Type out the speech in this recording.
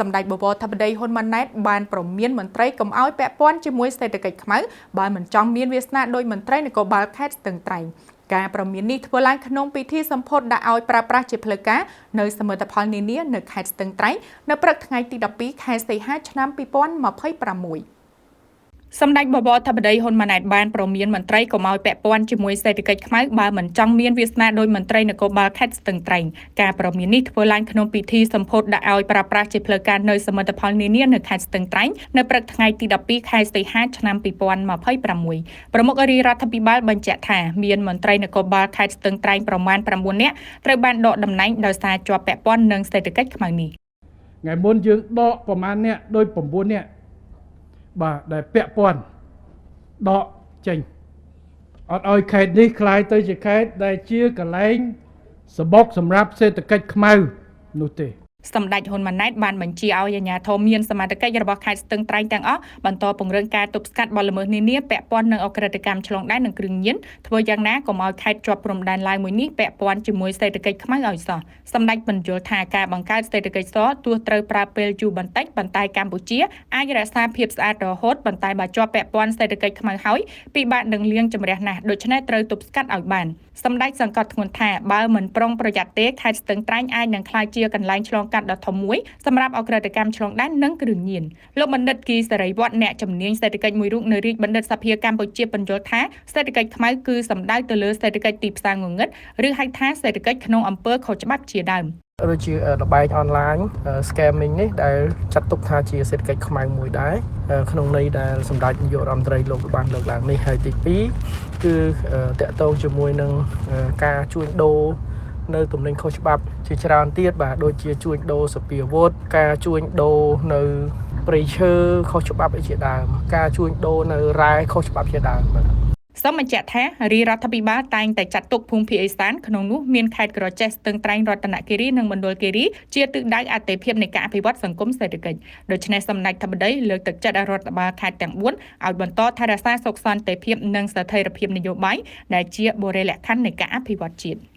សម្ដេចបវរធិបតីហ៊ុនម៉ាណែតបានប្រមានមន្ត្រីកុំឲ្យពាក់ព័ន្ធជាមួយសេដ្ឋកិច្ចខ្មៅបើមិនចង់មានវាសនាដោយមន្ត្រីនគរបាលខេត្តស្ទឹងត្រែងការប្រមាននេះធ្វើឡើងក្នុងពិធីសម្ពោធដាក់ឲ្យប្រើប្រាស់ជាផ្លូវការនៅសមិទ្ធផលនានានៅខេត្តស្ទឹងត្រែងនៅព្រឹកថ្ងៃទី12ខែសីហាឆ្នាំ2026សម្ដេចបវរធិបតីហ៊ុនម៉ាណែតបានប្រមានមន្ត្រីកុំឲ្យពាក់ព័ន្ធជាមួយសេដ្ឋកិច្ចខ្មៅបើមិនចង់មានវាសនាដោយមន្ត្រីនគរបាលខេត្តស្ទឹងត្រែងការប្រមាននេះធ្វើឡើងក្នុងពិធីសម្ពោធដាក់ឲ្យប្រើប្រាស់ជាផ្លូវការនៅសមិទ្ធផលនានានៅខេត្តស្ទឹងត្រែងនៅព្រឹកថ្ងៃទី12ខែសីហាឆ្នាំ2026ប្រមុខរាជរដ្ឋាភិបាលបញ្ជាក់ថាមានមន្ត្រីនគរបាលខេត្តស្ទឹងត្រែងប្រមាណ9នាក់ត្រូវបានដកតំណែងដោយសារជាប់ពាក់ព័ន្ធនឹងសេដ្ឋកិច្ចខ្មៅនេះថ្ងៃមុនយើងដកប្រមាណអ្នកដោយ9នាក់បាទដែលពាក់ព័ន្ធដកចេញអត់ឲ្យខេត្តនេះคล้ายទៅជាខេត្តដែលជាកន្លែងសបុកសម្រាប់សេដ្ឋកិច្ចខ្មៅនោះទេសម្ដេចហ៊ុនម៉ាណែតបានបញ្ជាឲ្យអាជ្ញាធរមានសមត្ថកិច្ចរបស់ខេត្តស្ទឹងត្រែងទាំងអស់បន្តពង្រឹងការទប់ស្កាត់បទល្មើសនានាពាក់ព័ន្ធនឹងអក្រិតកម្មឆ្លងដែននិងគ្រឿងញៀនធ្វើយ៉ាងណាកុំឲ្យខេត្តជាប់ព្រំដែនឡើយមួយនេះពាក់ព័ន្ធជាមួយសេដ្ឋកិច្ចខ្មៅឲ្យសោះសម្ដេចបញ្យល់ថាការបង្កើតសេដ្ឋកិច្ចសទោះត្រូវប្រើពេលយូរបន្តិចប៉ុន្តែកម្ពុជាអាចរក្សាភាពស្អាតរហូតប៉ុន្តែបើជាប់ពាក់ព័ន្ធសេដ្ឋកិច្ចខ្មៅហើយពិបាកនឹងលាងជម្រះណាស់ដូច្នេះត្រូវទប់ស្កាត់ឲ្យបានសម្ដេចសង្កត់ធ្ងន់ថាបើមិនប្រុងប្រយ័ត្នទេខេត្តស្ទឹងត្រែងអាចនឹងក្លាយជាកន្លែងឆ្លងកាត់ដ៏ធំមួយសម្រាប់អក្រិតកម្មឆ្លងដែននិងគ្រឿងញៀនលោកបណ្ឌិតគីសេរីវត្តអ្នកជំនាញសេដ្ឋកិច្ចមួយរូបនៅរាជបណ្ឌិតសភាកម្ពុជាបញ្យល់ថាសេដ្ឋកិច្ចខ្មៅគឺសំដៅទៅលើសេដ្ឋកិច្ចទីផ្សារងងឹតឬហៅថាសេដ្ឋកិច្ចក្នុងអំពើខុសច្បាប់ជាដើមដូចជាលបែងអនឡាញ scamming នេះដែលចាត់ទុកថាជាសេដ្ឋកិច្ចខ្មៅមួយដែរក្នុងន័យដែលសម្ដេចនាយករដ្ឋមន្ត្រីលោកបានលើកឡើងនេះហើយទី2គឺតកតងជាមួយនឹងការជួញដូរនៅទំនិញខុសច្បាប់ជាច្រើនទៀតបាទដូចជាជួញដូរសពាវុធការជួញដូរនៅព្រៃឈើខុសច្បាប់ជាដើមការជួញដូរនៅរ៉ែខុសច្បាប់ជាដើមបាទសូមបញ្ជាក់ថារាជរដ្ឋាភិបាលតែងតែចាត់ទុកភូមិភាគឦសានក្នុងនោះមានខេត្តក្រចេះស្ទឹងត្រែងរតនគិរីនិងមណ្ឌលគិរីជាទិសដៅអតិភិបនៃការអភិវឌ្ឍសង្គមសេដ្ឋកិច្ចដូច្នេះសម្ដេចធិបតីលើកទឹកចិត្តរដ្ឋបាលខេត្តទាំង4ឲ្យបន្តថែរក្សាសុខសន្តិភាពនិងស្ថិរភាពនយោបាយដែលជាបុរិយលក្ខខណ្ឌនៃការអភិវឌ្ឍជាតិ